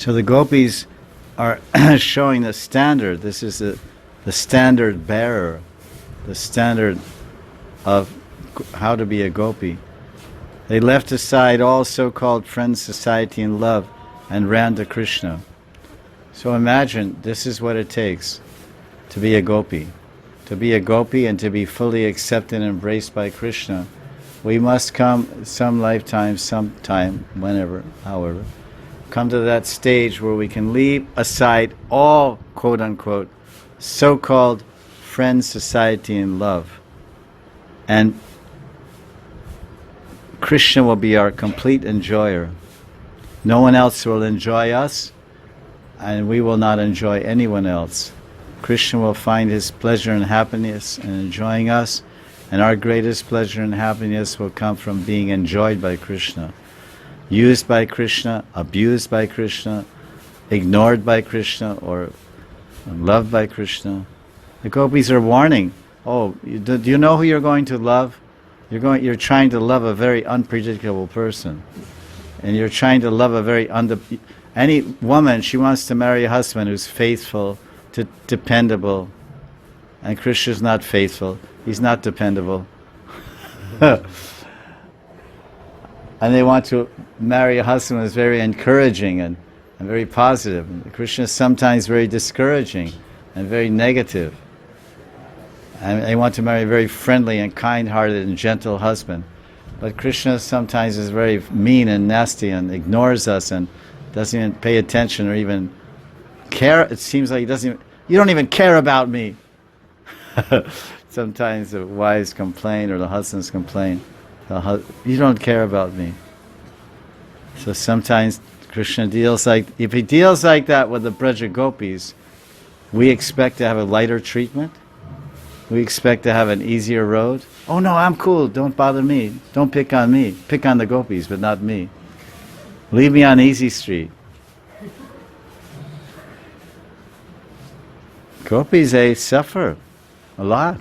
So the gopis are showing the standard. This is the standard bearer, the standard of how to be a gopi. They left aside all so-called friends, society, and love and ran to Krishna. So imagine, this is what it takes to be a gopi. To be a gopi and to be fully accepted and embraced by Krishna, we must come some lifetime, sometime, whenever, however, come to that stage where we can leave aside all, quote-unquote, so-called friends, society, and love. And Krishna will be our complete enjoyer. No one else will enjoy us, and we will not enjoy anyone else. Krishna will find his pleasure and happiness in enjoying us, and our greatest pleasure and happiness will come from being enjoyed by Krishna. Used by Krishna, abused by Krishna, ignored by Krishna, or loved by Krishna. The gopis are warning, do you know who you're going to love? You're trying to love a very unpredictable person. And you're trying to love a very any woman, she wants to marry a husband who's faithful, dependable. And Krishna's not faithful. He's not dependable. And they want to marry a husband who's very encouraging and very positive. And Krishna is sometimes very discouraging and very negative. And they want to marry a very friendly and kind-hearted and gentle husband. But Krishna sometimes is very mean and nasty and ignores us and doesn't even pay attention or even care. It seems like you don't even care about me. Sometimes the wives complain or the husbands complain. You don't care about me. So sometimes Krishna if he deals like that with the Braja Gopis, we expect to have a lighter treatment. We expect to have an easier road. Oh no, I'm cool, don't bother me. Don't pick on me. Pick on the gopis, but not me. Leave me on easy street. Gopis, they suffer a lot.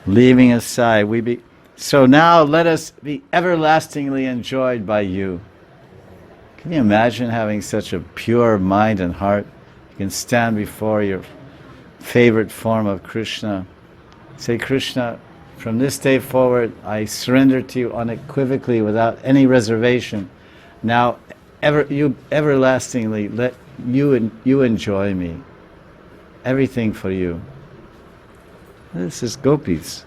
Leaving aside, so now let us be everlastingly enjoyed by you. Can you imagine having such a pure mind and heart? You can stand before your favorite form of Krishna. Say, Krishna, from this day forward, I surrender to you unequivocally without any reservation. Now, you everlastingly let you enjoy me. Everything for you. This is gopis.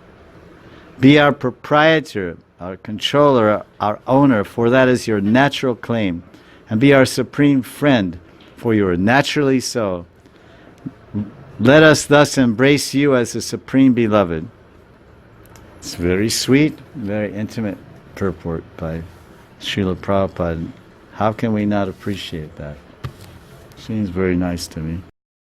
Be our proprietor, our controller, our owner, for that is your natural claim. And be our supreme friend, for you are naturally so. Let us thus embrace you as the supreme beloved. It's very sweet, very intimate purport by Srila Prabhupada. How can we not appreciate that? Seems very nice to me.